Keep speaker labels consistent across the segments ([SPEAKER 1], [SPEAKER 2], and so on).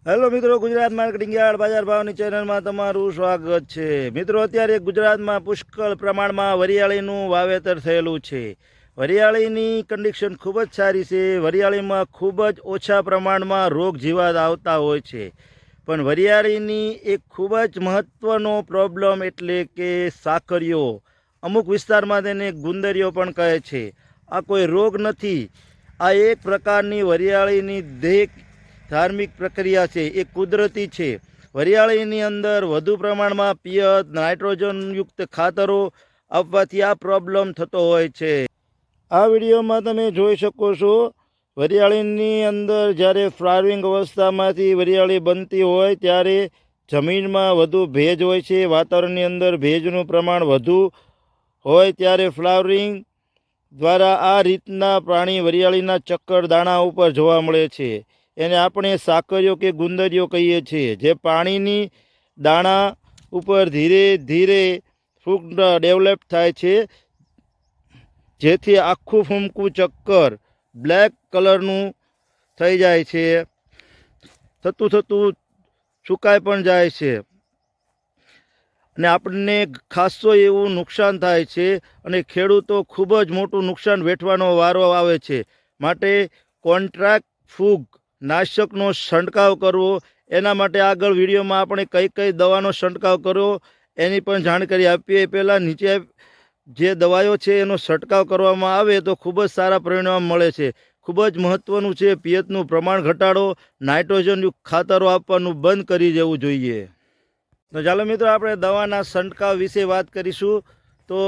[SPEAKER 1] Hello મિત્રો, Gujarat marketing yard બજાર ભાવની ચેનલમાં તમારું સ્વાગત છે। મિત્રો, અત્યારે ગુજરાતમાં પુષ્કળ પ્રમાણમાં વરિયાળીનું વાવેતર થયેલું છે। વરિયાળીની કન્ડિશન ખૂબ જ સારી છે। વરિયાળીમાં ખૂબ જ ઓછા પ્રમાણમાં રોગ જીવાત આવતા હોય છે, પણ વરિયાળીની એક ખૂબ જ મહત્ત્વનો પ્રોબ્લેમ એટલે કે સાકરીઓ, અમુક વિસ્તારમાં તેને ગુંદરીઓ પણ કહે છે। આ કોઈ રોગ નથી, આ એક પ્રકારની વરિયાળીની ધાર્મિક પ્રક્રિયા છે, એ કુદરતી છે। વરિયાળીની અંદર વધુ પ્રમાણમાં પિયત, નાઇટ્રોજનયુક્ત ખાતરો આપવાથી આ પ્રોબ્લેમ થતો હોય છે। આ વિડીયોમાં તમે જોઈ શકો છો, વરિયાળીની અંદર જ્યારે ફ્લાવરિંગ અવસ્થામાંથી વરિયાળી બનતી હોય ત્યારે જમીનમાં વધુ ભેજ હોય છે, વાતાવરણની અંદર ભેજનું પ્રમાણ વધુ હોય ત્યારે ફ્લાવરિંગ દ્વારા આ રીતના પ્રાણી વરિયાળીના ચક્કર દાણા ઉપર જોવા મળે છે। એને આપણે સાકરીઓ કે ગુંદરીઓ કહીએ છીએ, જે પાણીની દાણા ઉપર ધીરે ધીરે ફૂગ ડેવલપ થાય છે, જેથી આખું ફૂમકું ચક્કર બ્લેક કલરનું થઈ જાય છે, થતું થતું સુકાઈ પણ જાય છે અને આપણને ખાસો એવું નુકસાન થાય છે અને ખેડૂતો ખૂબ જ મોટું નુકસાન વેઠવાનો વારો આવે છે। માટે કોન્ટ્રાક્ટ ફૂગ નાશકનો છંટકાવ કરવો, એના માટે આગળ વિડીયોમાં આપણે કઈ કઈ દવાનો છંટકાવ કરવો એની પણ જાણકારી આપીએ। પહેલાં નીચે જે દવાઓ છે એનો છંટકાવ કરવામાં આવે તો ખૂબ જ સારા પરિણામ મળે છે। ખૂબ જ મહત્ત્વનું છે, પિયતનું પ્રમાણ ઘટાડો, નાઇટ્રોજનયુક્ત ખાતરો આપવાનું બંધ કરી દેવું જોઈએ। તો ચાલો મિત્રો, આપણે દવાના છંટકાવ વિશે વાત કરીશું। તો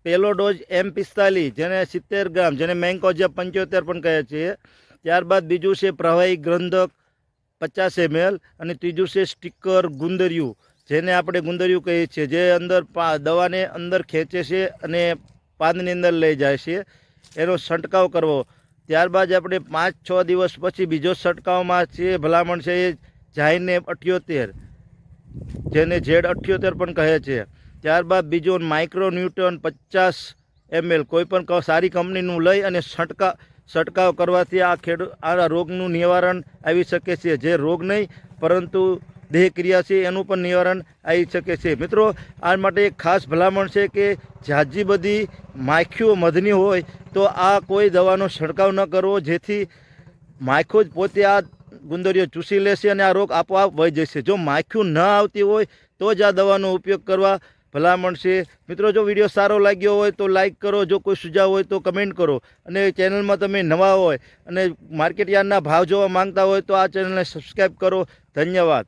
[SPEAKER 1] પહેલો ડોઝ M45, જેને 70 ગ્રામ, જેને મેન્કોજેબ 75 પણ કહે છે। ત્યારબાદ બીજું છે પ્રવાહી ગંધક 50 ml, અને ત્રીજું છે સ્ટીકર ગુંદરિયું, જેને આપણે ગુંદરિયું કહીએ છીએ, જે અંદર દવાને અંદર ખેંચે છે અને પાનની અંદર લઈ જાય છે, એનો છંટકાવ કરવો। ત્યારબાદ આપણે 5-6 દિવસ પછી બીજો છંટકાવમાં છે ભલામણ છે એ જાઈને 78, જેને Z78 પણ કહે છે। ત્યારબાદ બીજો માઇક્રોન્યુટન 50 ml, કોઈ પણ સારી કંપનીનું લઈ અને છંટકાવ કરવાથી આ રોગનું નિવારણ આવી શકે છે। જે રોગ નહીં પરંતુ દેહક્રિયા છે એનું પણ નિવારણ આવી શકે છે। મિત્રો, આ માટે એક ખાસ ભલામણ છે કે ઝાઝી બધી માખીઓ મધની હોય તો આ કોઈ દવાનો છંટકાવ ન કરવો, જેથી માખીઓ જ પોતે આ ગુંદરીઓ ચૂસી લેશે અને આ રોગ આપોઆપ વહી જશે। જો માખીઓ ન આવતી હોય તો જ આ દવાનો ઉપયોગ કરવા ભલામણ છે। મિત્રો, જો વિડીયો સારો લાગ્યો હોય તો લાઈક કરો, જો કોઈ સુઝાવ હોય તો કમેન્ટ કરો, અને ચેનલમાં તમે નવા હોય અને માર્કેટ યાર્ડના ભાવ જોવા માંગતા હોય તો આ ચેનલને સબસ્ક્રાઈબ કરો। ધન્યવાદ।